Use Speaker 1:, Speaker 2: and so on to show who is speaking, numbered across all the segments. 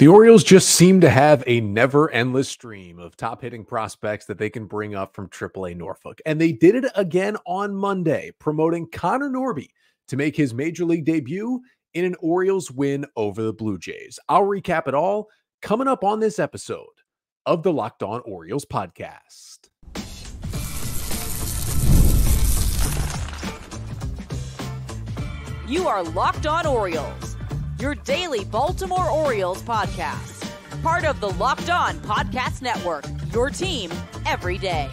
Speaker 1: The Orioles just seem to have a never-endless stream of top-hitting prospects that they can bring up from AAA Norfolk. And they did it again on Monday, promoting Connor Norby to make his Major League debut in an Orioles win over the Blue Jays. I'll recap it all coming up on this episode of the Locked On Orioles podcast.
Speaker 2: You are Locked On Orioles, your daily Baltimore Orioles podcast. Part of the Locked On Podcast Network, your team every day.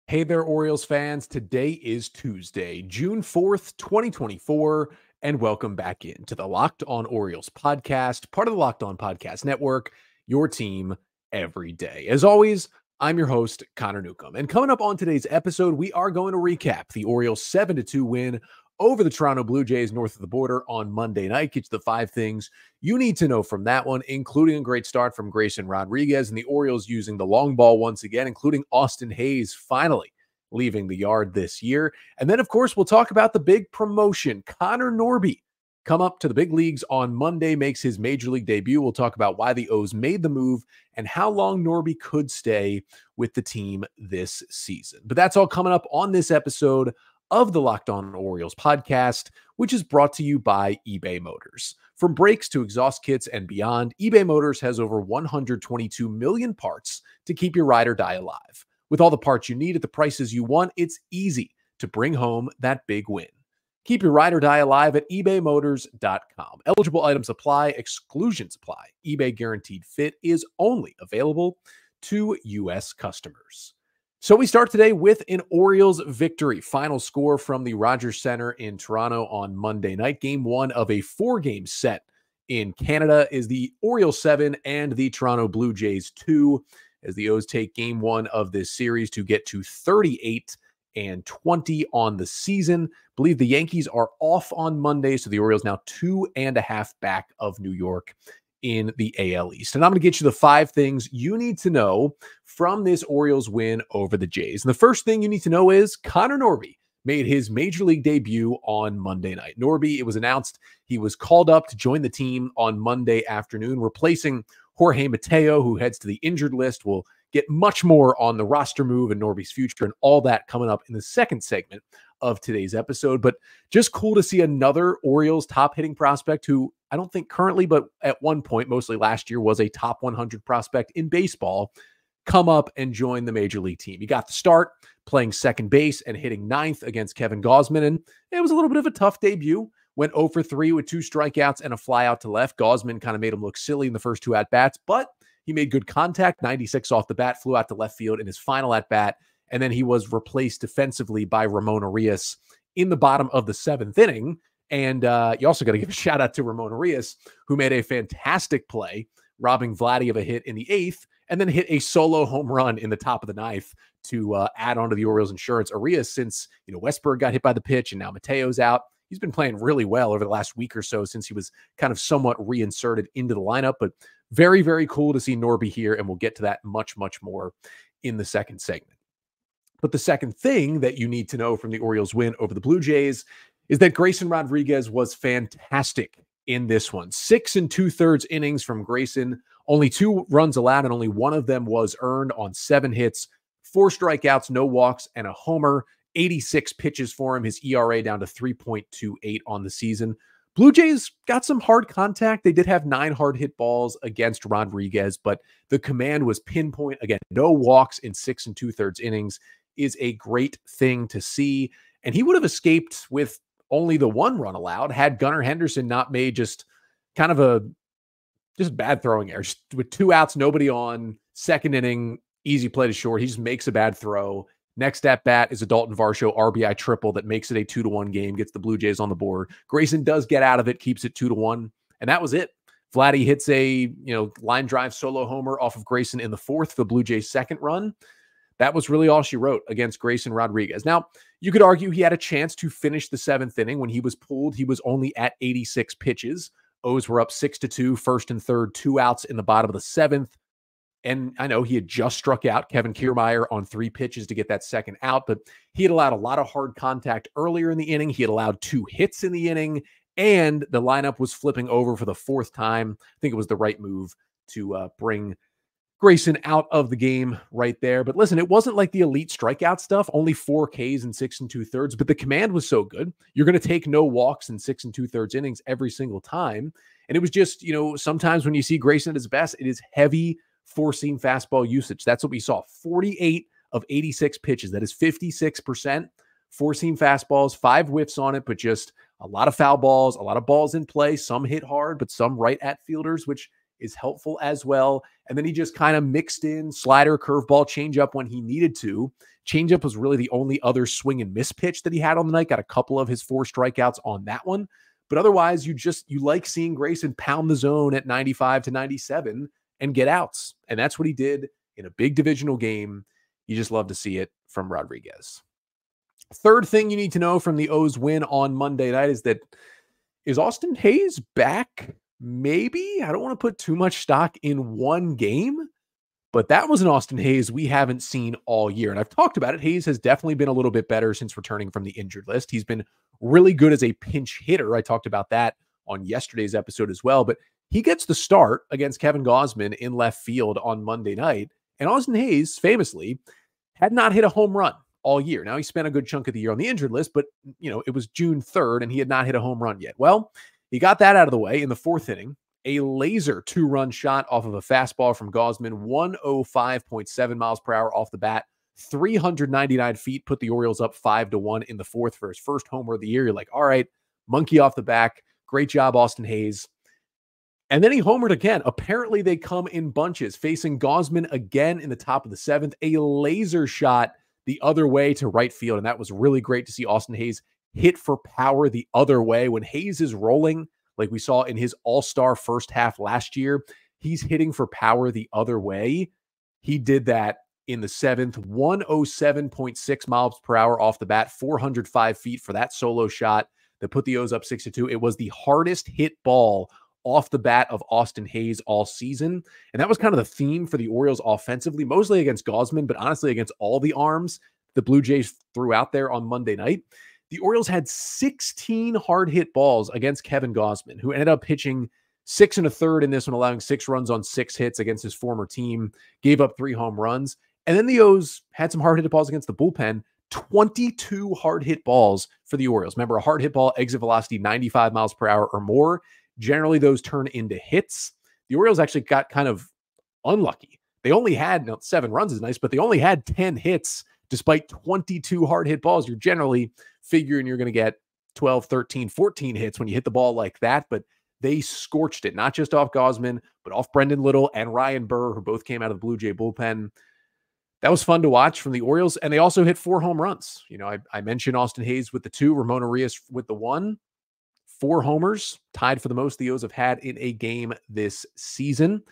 Speaker 1: Hey there, Orioles fans. Today is Tuesday, June 4th, 2024, and welcome back into the Locked On Orioles podcast, part of the Locked On Podcast Network, your team every day. As always, I'm your host, Connor Newcomb. And coming up on today's episode, we are going to recap the Orioles' 7-2 win over the Toronto Blue Jays north of the border on Monday night. Get you the 5 things you need to know from that one, including a great start from Grayson Rodriguez and the Orioles using the long ball once again, including Austin Hayes finally leaving the yard this year. And then, of course, we'll talk about the big promotion. Connor Norby come up to the big leagues on Monday, makes his Major League debut. We'll talk about why the O's made the move and how long Norby could stay with the team this season. But that's all coming up on this episode of the Locked On Orioles podcast, which is brought to you by eBay Motors. From brakes to exhaust kits and beyond, eBay Motors has over 122 million parts to keep your ride or die alive. With all the parts you need at the prices you want, it's easy to bring home that big win. Keep your ride or die alive at ebaymotors.com. Eligible items apply, exclusions apply. eBay Guaranteed Fit is only available to U.S. customers. So we start today with an Orioles victory. Final score from the Rogers Center in Toronto on Monday night. Game 1 of a 4-game set in Canada is the Orioles 7 and the Toronto Blue Jays 2, as the O's take Game 1 of this series to get to 38-20 on the season. I believe the Yankees are off on Monday, so the Orioles now 2.5 back of New York in the AL East. And I'm going to get you the 5 things you need to know from this Orioles win over the Jays. And the first thing you need to know is Connor Norby made his Major League debut on Monday night. Norby, it was announced he was called up to join the team on Monday afternoon, replacing Jorge Mateo, who heads to the injured list. We'll get much more on the roster move and Norby's future and all that coming up in the second segment of today's episode. But just cool to see another Orioles top hitting prospect who I don't think currently, but at one point, mostly last year, was a top 100 prospect in baseball, come up and join the Major League team. He got the start playing second base and hitting 9th against Kevin Gausman. And it was a little bit of a tough debut. Went 0 for 3 with 2 strikeouts and a fly out to left. Gausman kind of made him look silly in the first 2 at-bats, but he made good contact, 96 off the bat, flew out to left field in his final at-bat, and then he was replaced defensively by Ramon Arias in the bottom of the 7th inning. And you also got to give a shout-out to Ramon Arias, who made a fantastic play, robbing Vladdy of a hit in the 8th, and then hit a solo home run in the top of the 9th to add on to the Orioles' insurance. Arias, since Westberg got hit by the pitch and now Mateo's out, he's been playing really well over the last week or so since he was kind of somewhat reinserted into the lineup. But very, very cool to see Norby here, and we'll get to that much, much more in the second segment. But the second thing that you need to know from the Orioles win over the Blue Jays is that Grayson Rodriguez was fantastic in this one. 6 2/3 innings from Grayson, only 2 runs allowed, and only 1 of them was earned on 7 hits, 4 strikeouts, no walks, and a homer. 86 pitches for him, his ERA down to 3.28 on the season. Blue Jays got some hard contact. They did have 9 hard hit balls against Rodriguez, but the command was pinpoint. Again, no walks in 6 2/3 innings is a great thing to see. And he would have escaped with only the 1 run allowed had Gunnar Henderson not made just kind of a bad throwing error. Just with 2 outs, nobody on, second inning, easy play to short. He just makes a bad throw. Next at bat is a Dalton Varsho RBI triple that makes it a 2-1 game, gets the Blue Jays on the board. Grayson does get out of it, keeps it 2-1, and that was it. Vladdy hits a line drive solo homer off of Grayson in the 4th, the Blue Jays' second run. That was really all she wrote against Grayson Rodriguez. Now, you could argue he had a chance to finish the 7th inning. When he was pulled, he was only at 86 pitches. O's were up 6-2, first and third, 2 outs in the bottom of the 7th. And I know he had just struck out Kevin Kiermaier on 3 pitches to get that second out, but he had allowed a lot of hard contact earlier in the inning. He had allowed 2 hits in the inning, and the lineup was flipping over for the fourth time. I think it was the right move to bring Grayson out of the game right there. But listen, it wasn't like the elite strikeout stuff, only 4 Ks in 6 2/3, but the command was so good. You're going to take no walks in 6 2/3 innings every single time. And it was just, sometimes when you see Grayson at his best, it is heavy four-seam fastball usage. That's what we saw. 48 of 86 pitches. That is 56%. Four-seam fastballs, 5 whiffs on it, but just a lot of foul balls, a lot of balls in play. Some hit hard, but some right at fielders, which is helpful as well. And then he just kind of mixed in slider, curveball, changeup when he needed to. Changeup was really the only other swing and miss pitch that he had on the night. Got a couple of his 4 strikeouts on that one. But otherwise, you like seeing Grayson pound the zone at 95 to 97 and get outs. And that's what he did in a big divisional game. You just love to see it from Rodriguez. Third thing you need to know from the O's win on Monday night is Austin Hayes back? Maybe. I don't want to put too much stock in one game, but that was an Austin Hayes we haven't seen all year. And I've talked about it. Hayes has definitely been a little bit better since returning from the injured list. He's been really good as a pinch hitter. I talked about that on yesterday's episode as well, but he gets the start against Kevin Gausman in left field on Monday night. And Austin Hayes famously had not hit a home run all year. Now, he spent a good chunk of the year on the injured list, but it was June 3rd and he had not hit a home run yet. Well, he got that out of the way in the 4th inning. A laser 2-run shot off of a fastball from Gausman, 105.7 miles per hour off the bat, 399 feet, put the Orioles up 5-1 in the 4th for his first homer of the year. You're like, all right, monkey off the back. Great job, Austin Hayes. And then he homered again. Apparently, they come in bunches, facing Gausman again in the top of the 7th. A laser shot the other way to right field. And that was really great to see Austin Hayes hit for power the other way. When Hayes is rolling, like we saw in his all-star first half last year, he's hitting for power the other way. He did that in the 7th, 107.6 miles per hour off the bat, 405 feet for that solo shot that put the O's up 6-2. It was the hardest hit ball off the bat of Austin Hayes all season. And that was kind of the theme for the Orioles offensively, mostly against Gausman, but honestly against all the arms the Blue Jays threw out there on Monday night. The Orioles had 16 hard hit balls against Kevin Gausman, who ended up pitching 6 1/3 in this one, allowing 6 runs on 6 hits against his former team, gave up 3 home runs. And then the O's had some hard hit balls against the bullpen, 22 hard hit balls for the Orioles. Remember, a hard hit ball, exit velocity 95 miles per hour or more. Generally, those turn into hits. The Orioles actually got kind of unlucky. They only had 7 runs is nice, but they only had 10 hits despite 22 hard hit balls. You're generally figuring you're going to get 12, 13, 14 hits when you hit the ball like that, but they scorched it, not just off Gausman, but off Brendan Little and Ryan Burr, who both came out of the Blue Jay bullpen. That was fun to watch from the Orioles, and they also hit 4 home runs. I mentioned Austin Hayes with the 2, Ramon Arias with the 1. 4 homers, tied for the most the O's have had in a game this season.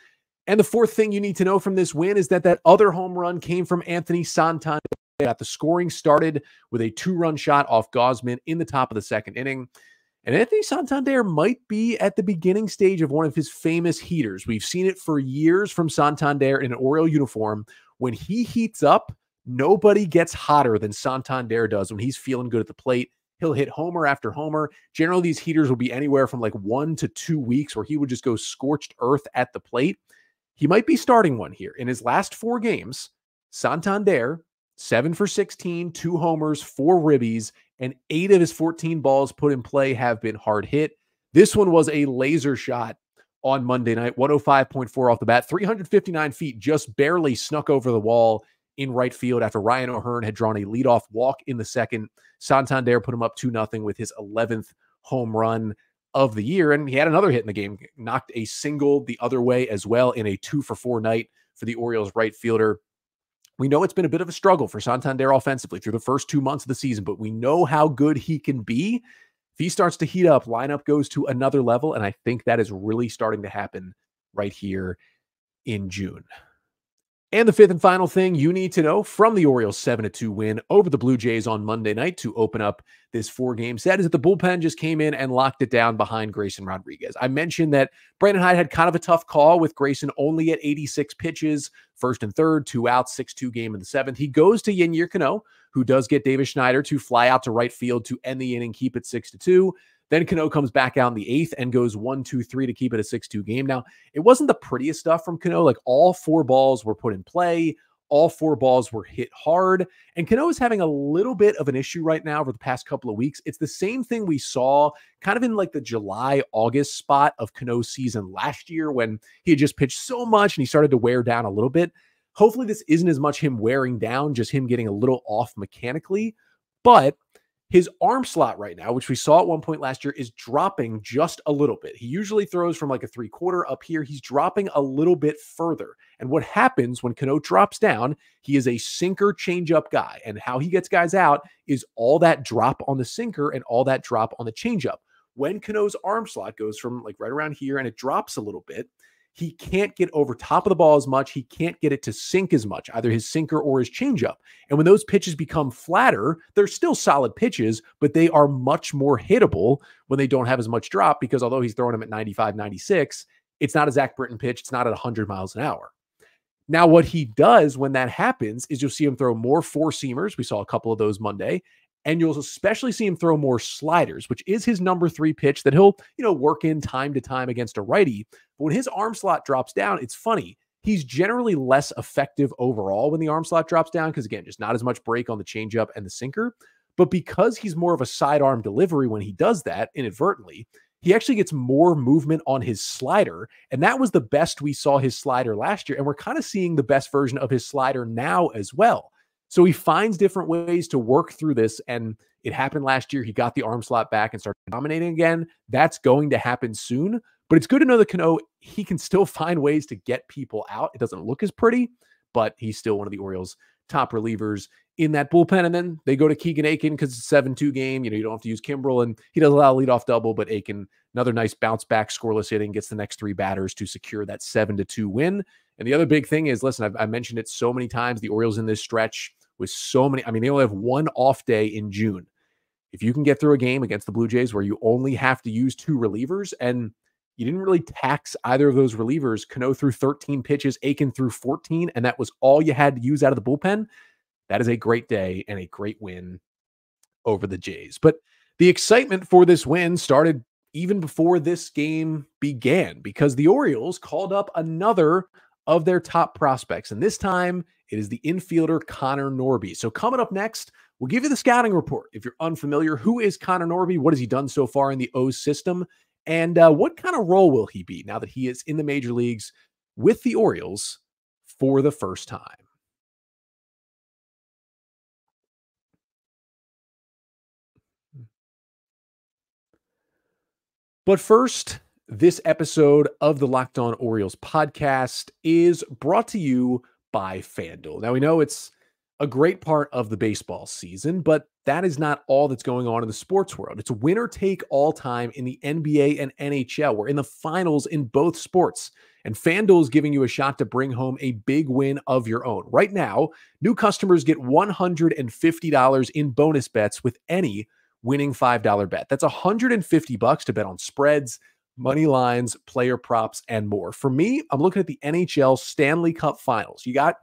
Speaker 1: And the fourth thing you need to know from this win is that other home run came from Anthony Santander. The scoring started with a 2-run shot off Gausman in the top of the 2nd inning. And Anthony Santander might be at the beginning stage of one of his famous heaters. We've seen it for years from Santander in an Oriole uniform. When he heats up, nobody gets hotter than Santander does when he's feeling good at the plate. He'll hit homer after homer. Generally, these heaters will be anywhere from like 1 to 2 weeks where he would just go scorched earth at the plate. He might be starting one here. In his last 4 games, Santander, 7 for 16, 2 homers, 4 ribbies, and 8 of his 14 balls put in play have been hard hit. This one was a laser shot on Monday night, 105.4 off the bat, 359 feet, just barely snuck over the wall in right field after Ryan O'Hearn had drawn a leadoff walk in the 2nd. Santander put him up 2-0 with his 11th home run of the year. And he had another hit in the game, knocked a single the other way as well in a 2-for-4 night for the Orioles right fielder. We know it's been a bit of a struggle for Santander offensively through the first 2 months of the season, but we know how good he can be. If he starts to heat up, lineup goes to another level, and I think that is really starting to happen right here in June. And the 5th and final thing you need to know from the Orioles' 7-2 win over the Blue Jays on Monday night to open up this 4-game set is that the bullpen just came in and locked it down behind Grayson Rodriguez. I mentioned that Brandon Hyde had kind of a tough call with Grayson only at 86 pitches, 1st and 3rd, 2 outs, 6-2 game in the 7th. He goes to Yennier Cano, who does get Davis Schneider to fly out to right field to end the inning, keep it 6-2. Then Cano comes back out in the 8th and goes 1-2-3 to keep it a 6-2 game. Now, it wasn't the prettiest stuff from Cano. Like, all 4 balls were put in play. All 4 balls were hit hard. And Cano is having a little bit of an issue right now over the past couple of weeks. It's the same thing we saw kind of in like the July, August spot of Cano's season last year when he had just pitched so much and he started to wear down a little bit. Hopefully this isn't as much him wearing down, just him getting a little off mechanically. But his arm slot right now, which we saw at one point last year, is dropping just a little bit. He usually throws from like a 3/4 up here. He's dropping a little bit further. And what happens when Cano drops down, he is a sinker changeup guy. And how he gets guys out is all that drop on the sinker and all that drop on the changeup. When Cano's arm slot goes from like right around here and it drops a little bit, he can't get over top of the ball as much. He can't get it to sink as much, either his sinker or his changeup. And when those pitches become flatter, they're still solid pitches, but they are much more hittable when they don't have as much drop, because although he's throwing them at 95, 96, it's not a Zach Britton pitch. It's not at 100 miles an hour. Now, what he does when that happens is you'll see him throw more 4-seamers. We saw a couple of those Monday. And you'll especially see him throw more sliders, which is his number 3 pitch that he'll, work in time to time against a righty. But when his arm slot drops down, it's funny. He's generally less effective overall when the arm slot drops down because, again, just not as much break on the changeup and the sinker. But because he's more of a sidearm delivery when he does that inadvertently, he actually gets more movement on his slider. And that was the best we saw his slider last year. And we're kind of seeing the best version of his slider now as well. So he finds different ways to work through this, and it happened last year. He got the arm slot back and started dominating again. That's going to happen soon, but it's good to know that Cano, he can still find ways to get people out. It doesn't look as pretty, but he's still one of the Orioles' top relievers in that bullpen. And then they go to Keegan Aiken because it's a 7-2 game. You don't have to use Kimbrel, and he does allow a leadoff double, but Aiken, another nice bounce back, scoreless inning, gets the next 3 batters to secure that 7-2 win. And the other big thing is, listen, I mentioned it so many times, the Orioles in this stretch with so many, they only have 1 off day in June. If you can get through a game against the Blue Jays where you only have to use 2 relievers and you didn't really tax either of those relievers, Cano threw 13 pitches, Aiken threw 14, and that was all you had to use out of the bullpen. That is a great day and a great win over the Jays. But the excitement for this win started even before this game began, because the Orioles called up another of their top prospects, and this time it is the infielder Connor Norby. So coming up next, we'll give you the scouting report. If you're unfamiliar, who is Connor Norby? What has he done so far in the O's system? And what kind of role will he be now that he is in the major leagues with the Orioles for the first time? But first, this episode of the Locked On Orioles podcast is brought to you by FanDuel. Now, we know it's a great part of the baseball season, but that is not all that's going on in the sports world. It's winner take all time in the NBA and NHL. We're in the finals in both sports, and FanDuel is giving you a shot to bring home a big win of your own. Right now, new customers get $150 in bonus bets with any winning $5 bet. That's $150 to bet on spreads, money lines, player props, and more. For me, I'm looking at the NHL Stanley Cup Finals. You got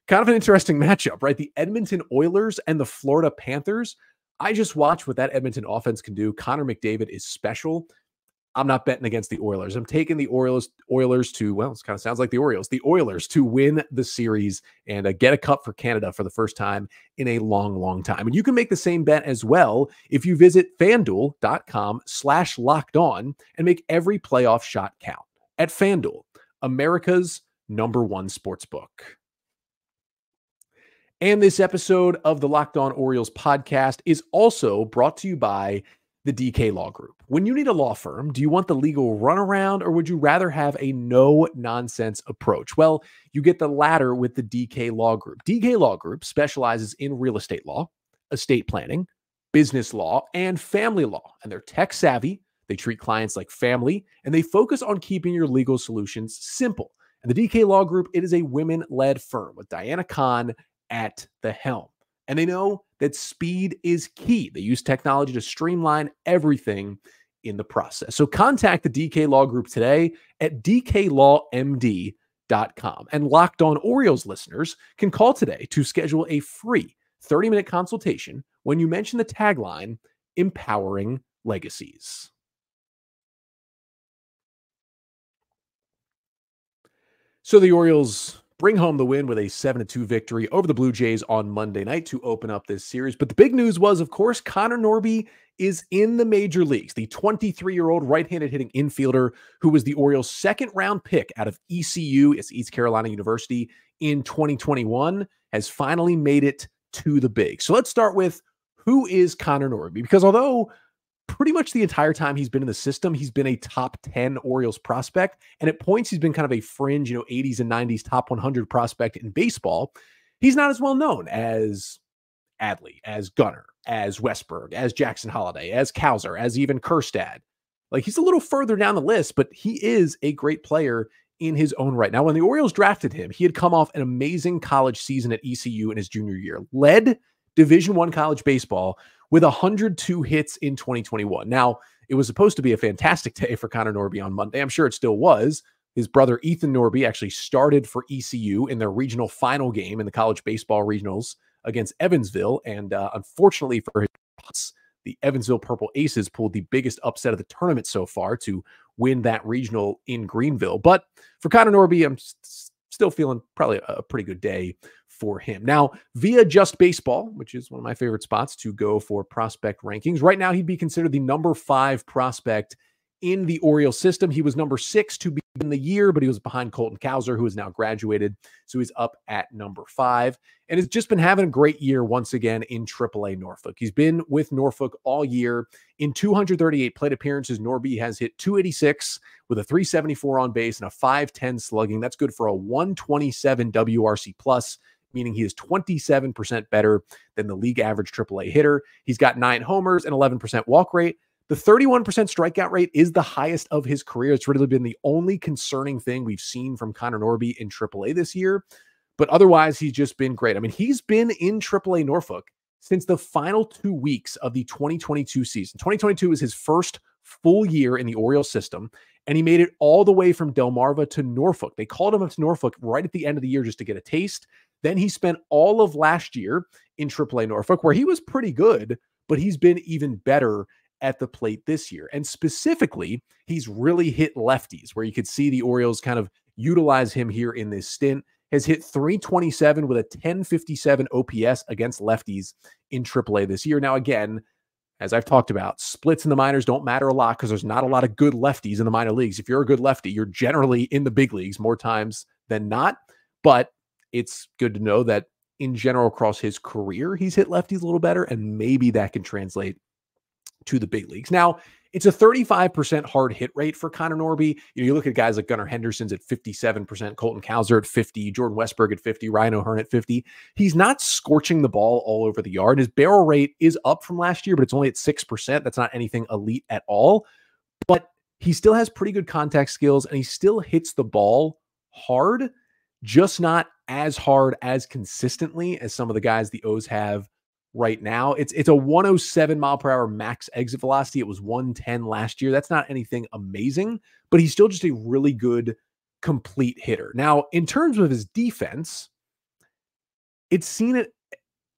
Speaker 1: kind of an interesting matchup, right? The Edmonton Oilers and the Florida Panthers. I just watched what that Edmonton offense can do. Connor McDavid is special. I'm not betting against the Oilers. I'm taking the Oilers to, well, it kind of sounds like the Orioles, the Oilers to win the series and get a cup for Canada for the first time in a long, long time. And you can make the same bet as well if you visit FanDuel.com/lockedon and make every playoff shot count. At FanDuel, America's #1 sportsbook. And this episode of the Locked On Orioles podcast is also brought to you by the DK Law Group. When you need a law firm, do you want the legal runaround, or would you rather have a no-nonsense approach? Well, you get the latter with the DK Law Group. DK Law Group specializes in real estate law, estate planning, business law, and family law. And they're tech-savvy, they treat clients like family, and they focus on keeping your legal solutions simple. And the DK Law Group, it is a women-led firm with Diana Kahn at the helm. And they know that speed is key. They use technology to streamline everything in the process. So contact the DK Law Group today at dklawmd.com. And Locked On Orioles listeners can call today to schedule a free 30-minute consultation when you mention the tagline, Empowering legacies. So the Orioles bring home the win with a 7-2 victory over the Blue Jays on Monday night to open up this series. But the big news was, of course, Connor Norby is in the major leagues. The 23-year-old right-handed hitting infielder who was the Orioles' second-round pick out of ECU, it's East Carolina University, in 2021, has finally made it to the big. So let's start with, who is Connor Norby? Because although pretty much the entire time he's been in the system, he's been a top 10 Orioles prospect. And at points, he's been kind of a fringe, 80s and 90s top 100 prospect in baseball. He's not as well known as Adley, as Gunnar, as Westberg, as Jackson Holliday, as Cowser, as even Kjerstad. Like, he's a little further down the list, but he is a great player in his own right. Now, when the Orioles drafted him, he had come off an amazing college season at ECU in his junior year, led Division I college baseball with 102 hits in 2021. Now, it was supposed to be a fantastic day for Connor Norby on Monday. I'm sure it still was. His brother, Ethan Norby, actually started for ECU in their regional final game in the college baseball regionals against Evansville. And unfortunately for his, the Evansville Purple Aces pulled the biggest upset of the tournament so far to win that regional in Greenville. But for Connor Norby, I'm still feeling probably a pretty good day for him. Now, via Just Baseball, which is one of my favorite spots to go for prospect rankings, right now he'd be considered the number 5 prospect in the Orioles system. He was number 6 to begin the year, but he was behind Colton Cowser, who has now graduated. So he's up at number 5 and has just been having a great year once again in AAA Norfolk. He's been with Norfolk all year. In 238 plate appearances, Norby has hit 286 with a 374 on base and a 510 slugging. That's good for a 127 WRC plus, meaning he is 27% better than the league average AAA hitter. He's got 9 homers and 11% walk rate. The 31% strikeout rate is the highest of his career. It's really been the only concerning thing we've seen from Connor Norby in AAA this year. But otherwise, he's just been great. I mean, he's been in AAA Norfolk since the final 2 weeks of the 2022 season. 2022 was his first full year in the Orioles system, and he made it all the way from Delmarva to Norfolk. They called him up to Norfolk right at the end of the year just to get a taste. Then he spent all of last year in AAA Norfolk, where he was pretty good, but he's been even better at the plate this year. And specifically, he's really hit lefties, where you could see the Orioles kind of utilize him here in this stint. Has hit 327 with a 1057 OPS against lefties in AAA this year. Now, again, as I've talked about, splits in the minors don't matter a lot because there's not a lot of good lefties in the minor leagues. If you're a good lefty, you're generally in the big leagues more times than not. But it's good to know that in general across his career, he's hit lefties a little better, and maybe that can translate to the big leagues. Now, it's a 35% hard hit rate for Connor Norby. You look at guys like Gunnar Henderson's at 57%, Colton Cowser at 50, Jordan Westberg at 50, Ryan O'Hearn at 50. He's not scorching the ball all over the yard. His barrel rate is up from last year, but it's only at 6%. That's not anything elite at all. But he still has pretty good contact skills, and he still hits the ball hard, just not as hard as consistently as some of the guys the O's have right now. It's a 107 mile per hour max exit velocity. It was 110 last year. That's not anything amazing, but he's still just a really good complete hitter. Now, in terms of his defense, it's seen it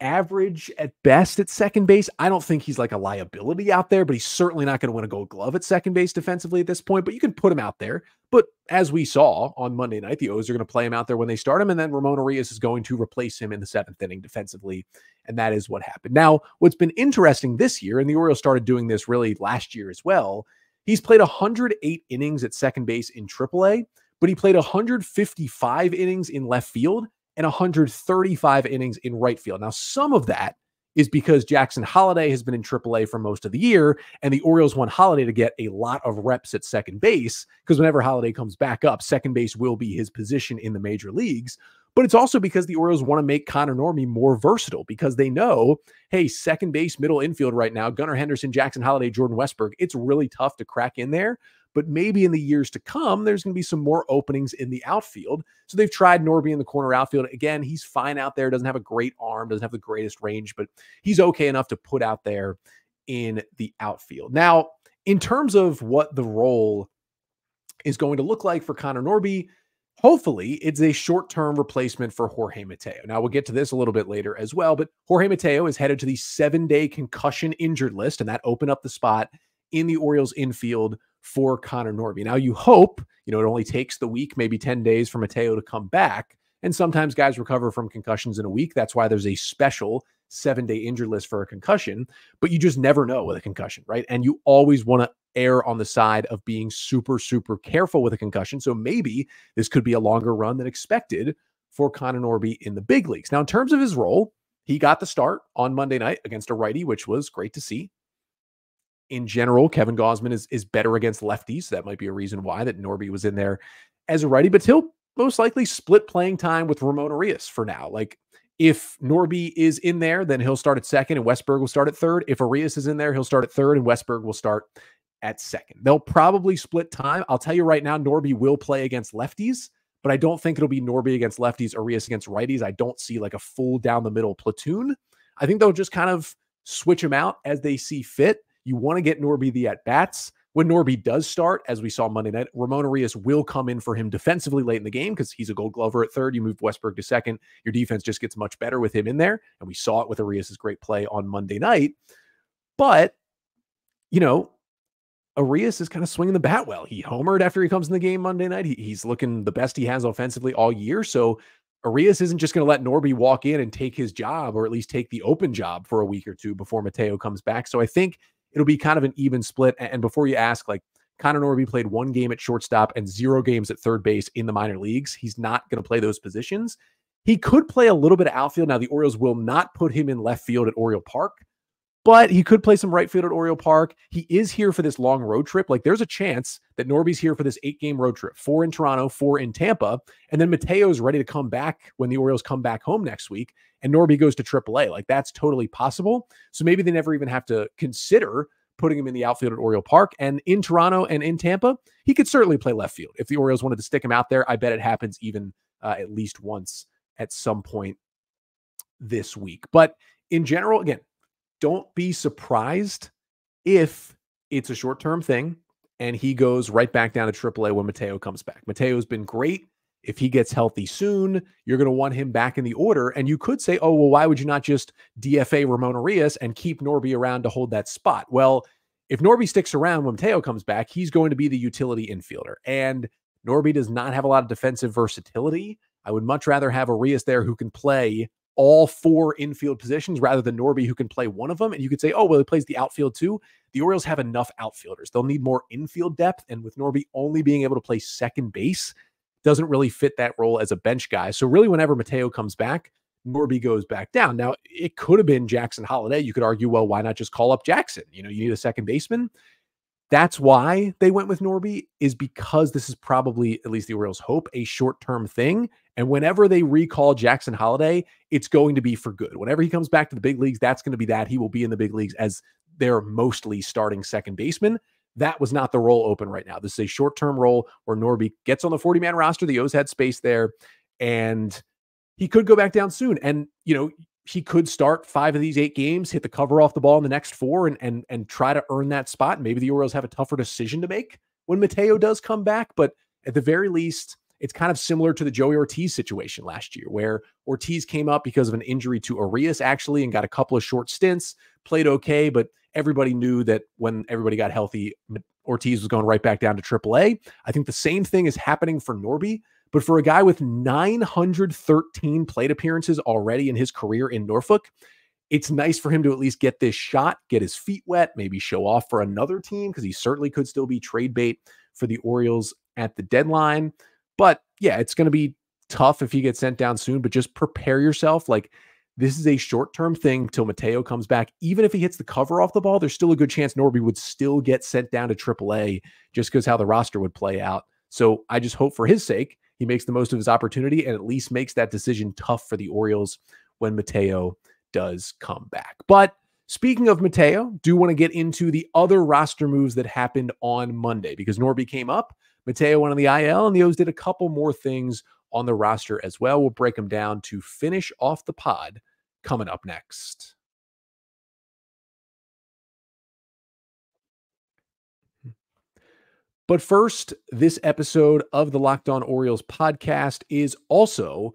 Speaker 1: average at best at second base. I don't think he's like a liability out there, but he's certainly not going to win a Gold Glove at second base defensively at this point, but you can put him out there. But as we saw on Monday night, the O's are going to play him out there when they start him, and then Ramon Urias is going to replace him in the 7th inning defensively, and that is what happened. Now, what's been interesting this year, and the Orioles started doing this really last year as well, he's played 108 innings at second base in AAA, but he played 155 innings in left field and 135 innings in right field. Now, some of that is because Jackson Holliday has been in AAA for most of the year, and the Orioles want Holliday to get a lot of reps at second base, because whenever Holliday comes back up, second base will be his position in the major leagues. But it's also because the Orioles want to make Connor Norby more versatile, because they know, hey, second base, middle infield right now, Gunnar Henderson, Jackson Holliday, Jordan Westberg, it's really tough to crack in there. But maybe in the years to come, there's going to be some more openings in the outfield. So they've tried Norby in the corner outfield. Again, he's fine out there. Doesn't have a great arm, doesn't have the greatest range, but he's okay enough to put out there in the outfield. Now, in terms of what the role is going to look like for Connor Norby, hopefully it's a short-term replacement for Jorge Mateo. Now, we'll get to this a little bit later as well, but Jorge Mateo is headed to the 7-day concussion injured list, and that opened up the spot in the Orioles infield for Connor Norby. Now you hope, it only takes the week, maybe 10 days for Mateo to come back. And sometimes guys recover from concussions in a week. That's why there's a special 7-day injured list for a concussion, but you just never know with a concussion, right? And you always want to err on the side of being super, super careful with a concussion. So maybe this could be a longer run than expected for Connor Norby in the big leagues. Now, in terms of his role, he got the start on Monday night against a righty, which was great to see. In general, Kevin Gausman is better against lefties. So that might be a reason why that Norby was in there as a righty, but he'll most likely split playing time with Ramon Arias for now. Like, if Norby is in there, then he'll start at second and Westberg will start at third. If Arias is in there, he'll start at third and Westberg will start at second. They'll probably split time. I'll tell you right now, Norby will play against lefties, but I don't think it'll be Norby against lefties, Arias against righties. I don't see like a full down the middle platoon. I think they'll just kind of switch them out as they see fit. You want to get Norby the at-bats. When Norby does start, as we saw Monday night, Ramon Arias will come in for him defensively late in the game because he's a Gold Glover at third. You move Westberg to second. Your defense just gets much better with him in there. And we saw it with Arias' great play on Monday night. But, Arias is kind of swinging the bat well. He homered after he comes in the game Monday night. He's looking the best he has offensively all year. So Arias isn't just going to let Norby walk in and take his job, or at least take the open job for a week or two before Mateo comes back. So I think it'll be kind of an even split. And before you ask, like, Connor Norby played 1 game at shortstop and 0 games at third base in the minor leagues. He's not going to play those positions. He could play a little bit of outfield. Now, the Orioles will not put him in left field at Oriole Park, but he could play some right field at Oriole Park. He is here for this long road trip. Like, there's a chance that Norby's here for this 8-game road trip, 4 in Toronto, 4 in Tampa. And then Mateo's ready to come back when the Orioles come back home next week and Norby goes to AAA. Like, that's totally possible. So maybe they never even have to consider putting him in the outfield at Oriole Park. And in Toronto and in Tampa, he could certainly play left field. If the Orioles wanted to stick him out there, I bet it happens even at least once at some point this week. But in general, again, don't be surprised if it's a short-term thing and he goes right back down to AAA when Mateo comes back. Mateo's been great. If he gets healthy soon, you're going to want him back in the order. And you could say, oh, well, why would you not just DFA Ramon Arias and keep Norby around to hold that spot? Well, if Norby sticks around when Mateo comes back, he's going to be the utility infielder. And Norby does not have a lot of defensive versatility. I would much rather have Arias there who can play all 4 infield positions rather than Norby who can play one of them. And you could say, oh, well, he plays the outfield too. The Orioles have enough outfielders. They'll need more infield depth. And with Norby only being able to play second base, doesn't really fit that role as a bench guy. So really, whenever Mateo comes back, Norby goes back down. Now, it could have been Jackson Holiday. You could argue, well, why not just call up Jackson? You need a second baseman. That's why they went with Norby, is because this is probably, at least the Orioles hope, a short-term thing. And whenever they recall Jackson Holiday, it's going to be for good. Whenever he comes back to the big leagues, that's going to be that. He will be in the big leagues as their mostly starting second baseman. That was not the role open right now. This is a short-term role where Norby gets on the 40-man roster. The O's had space there, and he could go back down soon. And, he could start 5 of these 8 games, hit the cover off the ball in the next 4, and try to earn that spot. Maybe the Orioles have a tougher decision to make when Mateo does come back. But at the very least, it's kind of similar to the Joey Ortiz situation last year, where Ortiz came up because of an injury to Arias, actually, and got a couple of short stints, played okay, but everybody knew that when everybody got healthy, Ortiz was going right back down to AAA. I think the same thing is happening for Norby, but for a guy with 913 plate appearances already in his career in Norfolk, it's nice for him to at least get this shot, get his feet wet, maybe show off for another team, because he certainly could still be trade bait for the Orioles at the deadline. But yeah, it's going to be tough if he gets sent down soon, but just prepare yourself. Like, this is a short-term thing till Mateo comes back. Even if he hits the cover off the ball, there's still a good chance Norby would still get sent down to AAA just because how the roster would play out. So I just hope for his sake, he makes the most of his opportunity and at least makes that decision tough for the Orioles when Mateo does come back. But speaking of Mateo, do want to get into the other roster moves that happened on Monday, because Norby came up, Mateo went on the IL, and the O's did a couple more things on the roster as well. We'll break them down to finish off the pod coming up next. But first, this episode of the Locked On Orioles podcast is also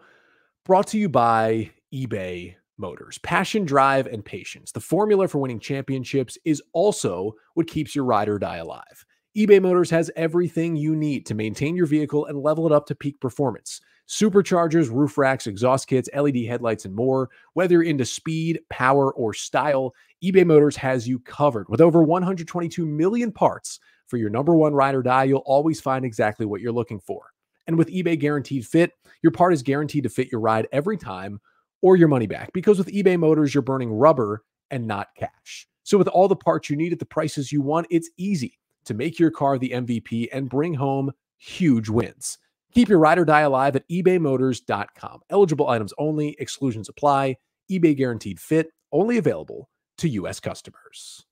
Speaker 1: brought to you by eBay Motors. Passion, drive, and patience. The formula for winning championships is also what keeps your ride or die alive. eBay Motors has everything you need to maintain your vehicle and level it up to peak performance. Superchargers, roof racks, exhaust kits, LED headlights, and more. Whether you're into speed, power, or style, eBay Motors has you covered. With over 122 million parts for your number one ride or die, you'll always find exactly what you're looking for. And with eBay Guaranteed Fit, your part is guaranteed to fit your ride every time or your money back. Because with eBay Motors, you're burning rubber and not cash. So with all the parts you need at the prices you want, it's easy to make your car the MVP and bring home huge wins. Keep your ride or die alive at ebaymotors.com. Eligible items only. Exclusions apply. eBay Guaranteed Fit. Only available to U.S. customers.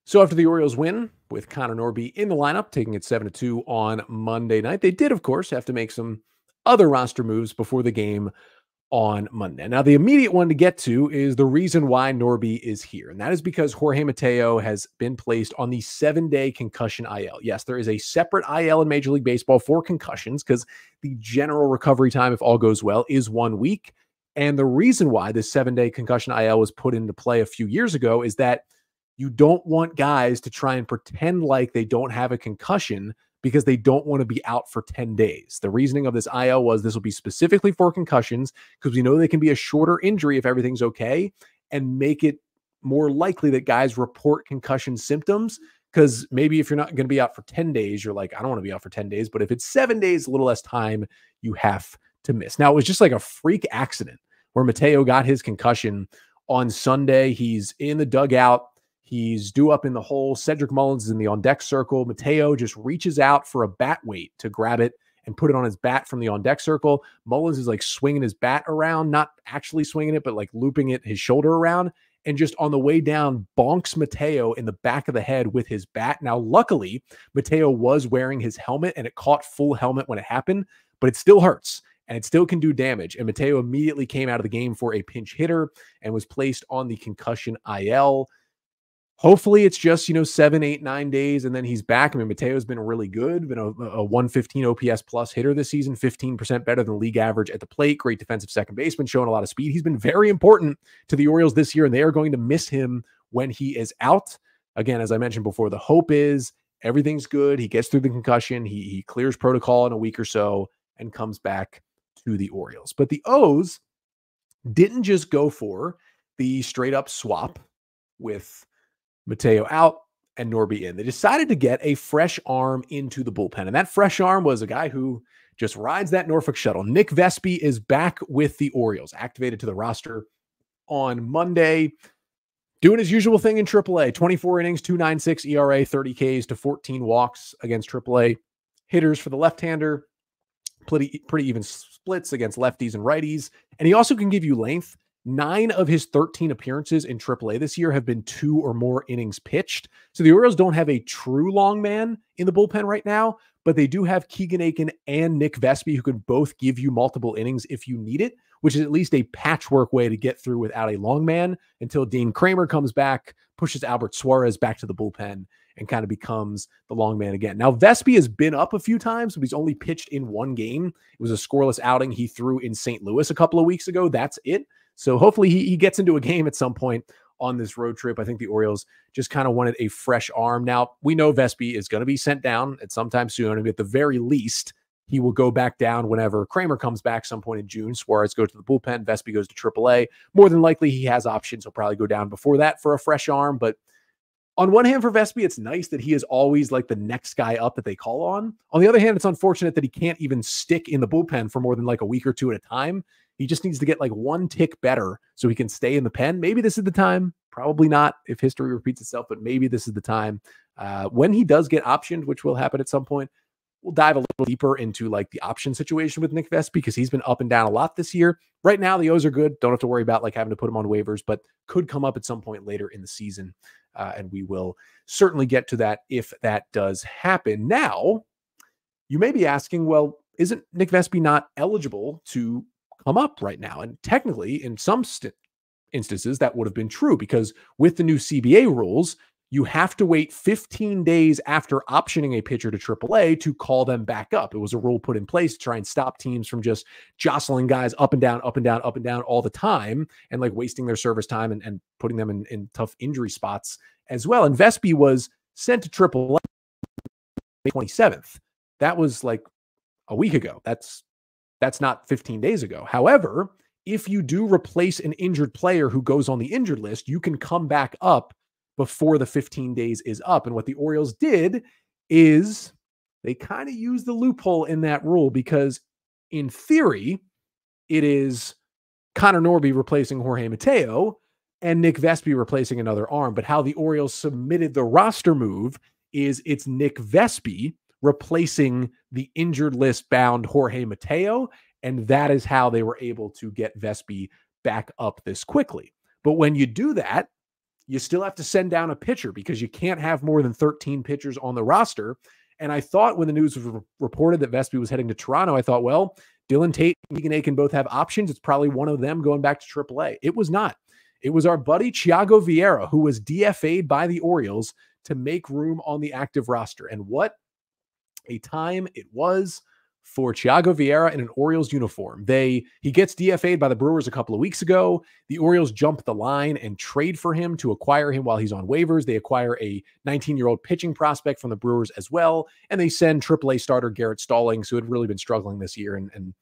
Speaker 1: So after the Orioles win with Connor Norby in the lineup, taking it 7-2 on Monday night, they did, of course, have to make some other roster moves before the game on Monday. Now, the immediate one to get to is the reason why Norby is here, and that is because Jorge Mateo has been placed on the 7-day concussion IL. Yes, there is a separate IL in Major League Baseball for concussions because the general recovery time, if all goes well, is 1 week. And the reason why this 7-day concussion IL was put into play a few years ago is that you don't want guys to try and pretend like they don't have a concussion because they don't want to be out for 10 days. The reasoning of this IL was this will be specifically for concussions because we know they can be a shorter injury if everything's okay and make it more likely that guys report concussion symptoms. Because maybe if you're not going to be out for 10 days, you're like, I don't want to be out for 10 days. But if it's 7 days, a little less time, you have to miss. Now, it was just like a freak accident where Mateo got his concussion on Sunday. He's in the dugout. He's due up in the hole. Cedric Mullins is in the on-deck circle. Mateo just reaches out for a bat weight to grab it and put it on his bat from the on-deck circle. Mullins is like swinging his bat around, not actually swinging it, but like looping it his shoulder around. And just on the way down, bonks Mateo in the back of the head with his bat. Now, luckily, Mateo was wearing his helmet and it caught full helmet when it happened, but it still hurts and it still can do damage. And Mateo immediately came out of the game for a pinch hitter and was placed on the concussion IL. Hopefully it's just, 7, 8, 9 days, and then he's back. I mean, Mateo's been really good, been a 115 OPS plus hitter this season, 15% better than league average at the plate, great defensive second baseman, showing a lot of speed. He's been very important to the Orioles this year, and they are going to miss him when he is out. Again, as I mentioned before, the hope is everything's good. He gets through the concussion. He clears protocol in a week or so and comes back to the Orioles. But the O's didn't just go for the straight up swap with Mateo out and Norby in. They decided to get a fresh arm into the bullpen. And that fresh arm was a guy who just rides that Norfolk shuttle. Nick Vespi is back with the Orioles, activated to the roster on Monday, doing his usual thing in AAA. 24 innings, 2.96 ERA, 30 Ks to 14 walks against AAA hitters for the left-hander. Pretty even splits against lefties and righties. And he also can give you length. 9 of his 13 appearances in AAA this year have been 2 or more innings pitched. So the Orioles don't have a true long man in the bullpen right now, but they do have Keegan Aiken and Nick Vespi who can both give you multiple innings if you need it, which is at least a patchwork way to get through without a long man until Dean Kramer comes back, pushes Albert Suarez back to the bullpen, and kind of becomes the long man again. Now, Vespi has been up a few times, but he's only pitched in 1 game. It was a scoreless outing he threw in St. Louis a couple of weeks ago. That's it. So hopefully he gets into a game at some point on this road trip. I think the Orioles just kind of wanted a fresh arm. Now, we know Vespi is going to be sent down at some time soon. And at the very least, he will go back down whenever Kramer comes back some point in June. Suarez goes to the bullpen. Vespi goes to AAA. More than likely, he has options. He'll probably go down before that for a fresh arm. But on one hand, for Vespi, it's nice that he is always like the next guy up that they call on. On the other hand, it's unfortunate that he can't even stick in the bullpen for more than like a week or two at a time. He just needs to get like 1 tick better so he can stay in the pen. Maybe this is the time. Probably not if history repeats itself, but maybe this is the time. When he does get optioned, which will happen at some point, we'll dive a little deeper into like the option situation with Nick Vespi because he's been up and down a lot this year. Right now, the O's are good. Don't have to worry about like having to put him on waivers, but could come up at some point later in the season. And we will certainly get to that if that does happen. Now, you may be asking, well, isn't Nick Vespi not eligible to come up right now? And technically, in some instances, that would have been true because with the new CBA rules, you have to wait 15 days after optioning a pitcher to AAA to call them back up. It was a rule put in place to try and stop teams from just jostling guys up and down, up and down, up and down all the time and like wasting their service time and putting them in tough injury spots as well. And Vespi was sent to AAA May 27th. That was like a week ago. That's not 15 days ago. However, if you do replace an injured player who goes on the injured list, you can come back up before the 15 days is up. And what the Orioles did is they kind of used the loophole in that rule because in theory, it is Connor Norby replacing Jorge Mateo and Nick Vespi replacing another arm. But how the Orioles submitted the roster move is it's Nick Vespi replacing the injured list bound Jorge Mateo. And that is how they were able to get Vespi back up this quickly. But when you do that, you still have to send down a pitcher because you can't have more than 13 pitchers on the roster. And I thought when the news was reported that Vespi was heading to Toronto, I thought, well, Dylan Tate and Keegan Akin both have options. It's probably one of them going back to AAA. It was not. It was our buddy Thiago Vieira, who was DFA'd by the Orioles to make room on the active roster. And what a time it was for Thiago Vieira in an Orioles uniform. He gets DFA'd by the Brewers a couple of weeks ago. The Orioles jump the line and trade for him to acquire him while he's on waivers. They acquire a 19-year-old pitching prospect from the Brewers as well. And they send AAA starter Garrett Stallings, who had really been struggling this year and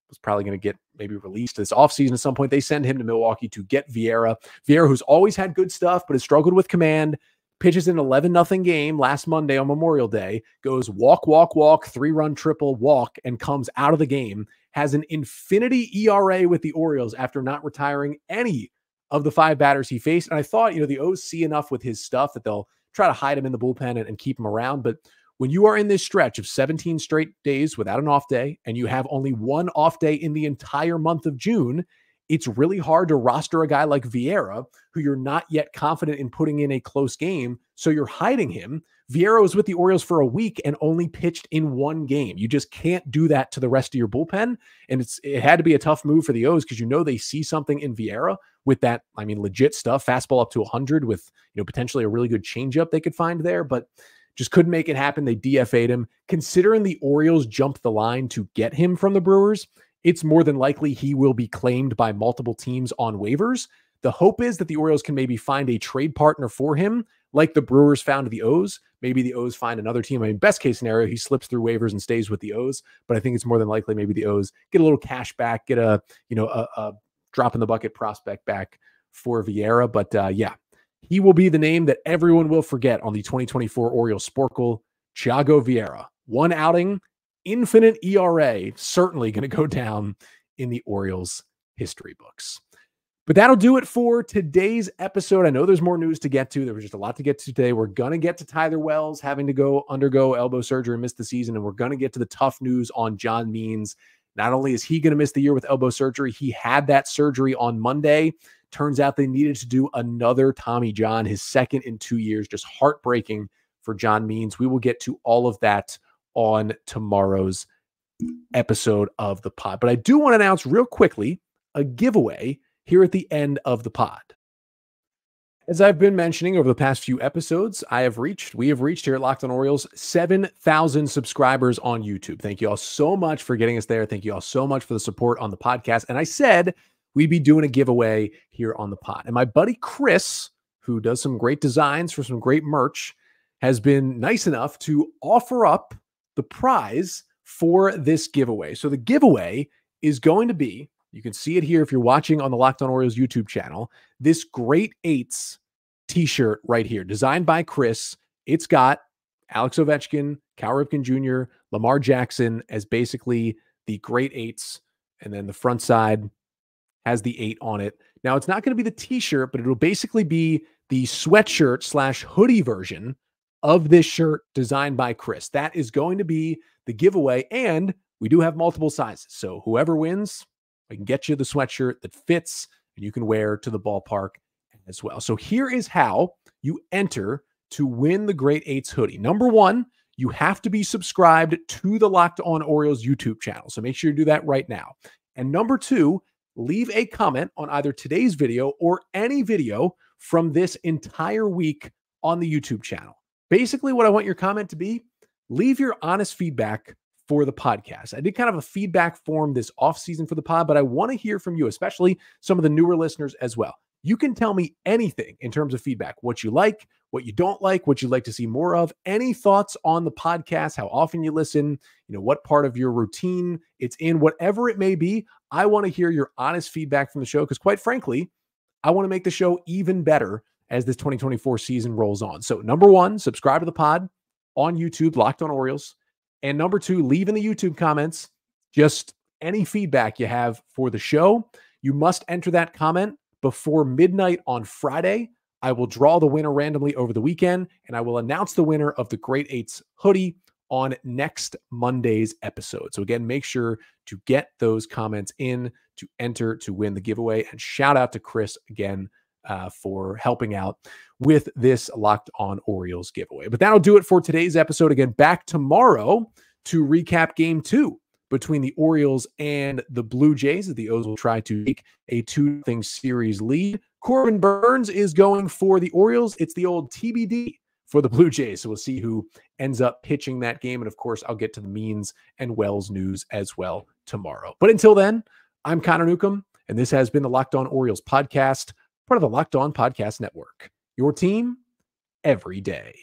Speaker 1: was probably going to get maybe released this offseason at some point. They send him to Milwaukee to get Vieira. Vieira, who's always had good stuff, but has struggled with command, pitches an 11-0 game last Monday on Memorial Day, goes walk, 3-run triple walk, and comes out of the game, has an infinity ERA with the Orioles after not retiring any of the 5 batters he faced. And I thought, the O's see enough with his stuff that they'll try to hide him in the bullpen and keep him around. But when you are in this stretch of 17 straight days without an off day, and you have only one off day in the entire month of June, it's really hard to roster a guy like Vieira, who you're not yet confident in putting in a close game, so you're hiding him. Vieira was with the Orioles for a week and only pitched in 1 game. You just can't do that to the rest of your bullpen, and it had to be a tough move for the O's because they see something in Vieira with that, legit stuff, fastball up to 100 with potentially a really good changeup they could find there, but just couldn't make it happen. They DFA'd him. Considering the Orioles jumped the line to get him from the Brewers, it's more than likely he will be claimed by multiple teams on waivers. The hope is that the Orioles can maybe find a trade partner for him, like the Brewers found the O's. Maybe the O's find another team. Best case scenario, he slips through waivers and stays with the O's. But I think it's more than likely maybe the O's get a little cash back, get a drop in the bucket prospect back for Vieira. But yeah, he will be the name that everyone will forget on the 2024 Orioles Sporkle. Thiago Vieira, 1 outing, infinite ERA, certainly going to go down in the Orioles history books. But that'll do it for today's episode. I know there's more news to get to. There was just a lot to get to today. We're going to get to Tyler Wells having to undergo elbow surgery and miss the season. And we're going to get to the tough news on John Means. Not only is he going to miss the year with elbow surgery, he had that surgery on Monday. Turns out they needed to do another Tommy John, his second in 2 years. Just heartbreaking for John Means. We will get to all of that on tomorrow's episode of the pod. But I do want to announce real quickly a giveaway here at the end of the pod. As I've been mentioning over the past few episodes, we have reached here at Locked On Orioles 7,000 subscribers on YouTube. Thank you all so much for getting us there. Thank you all so much for the support on the podcast. And I said we'd be doing a giveaway here on the pod. And my buddy Chris, who does some great designs for some great merch, has been nice enough to offer up the prize for this giveaway. So the giveaway is going to be, you can see it here if you're watching on the Locked On Orioles YouTube channel, this Great Eights t-shirt right here, designed by Chris. It's got Alex Ovechkin, Cal Ripken Jr., Lamar Jackson as basically the Great Eights, and then the front side has the 8 on it. Now, it's not going to be the t-shirt, but it'll basically be the sweatshirt / hoodie version of this shirt designed by Chris. That is going to be the giveaway, and we do have multiple sizes. So whoever wins, I can get you the sweatshirt that fits and you can wear to the ballpark as well. So here is how you enter to win the Great Eights hoodie. Number 1, you have to be subscribed to the Locked On Orioles YouTube channel. So make sure you do that right now. And number 2, leave a comment on either today's video or any video from this entire week on the YouTube channel. Basically, what I want your comment to be, leave your honest feedback for the podcast. I did kind of a feedback form this offseason for the pod, but I want to hear from you, especially some of the newer listeners as well. You can tell me anything in terms of feedback, what you like, what you don't like, what you'd like to see more of, any thoughts on the podcast, how often you listen, what part of your routine it's in, whatever it may be. I want to hear your honest feedback from the show because, quite frankly, I want to make the show even better as this 2024 season rolls on. So number one, subscribe to the pod on YouTube, Locked On Orioles. And number two, leave in the YouTube comments just any feedback you have for the show. You must enter that comment before midnight on Friday. I will draw the winner randomly over the weekend, and I will announce the winner of the Great Eights hoodie on next Monday's episode. So again, make sure to get those comments in to enter to win the giveaway. And shout out to Chris again for helping out with this Locked On Orioles giveaway. But that'll do it for today's episode. Again, back tomorrow to recap Game 2 between the Orioles and the Blue Jays. The O's will try to take a 2-0 series lead. Corbin Burns is going for the Orioles. It's the old TBD for the Blue Jays. So we'll see who ends up pitching that game. And of course, I'll get to the Means and Wells news as well tomorrow. But until then, I'm Connor Newcomb, and this has been the Locked On Orioles podcast, part of the Locked On Podcast Network. Your team every day.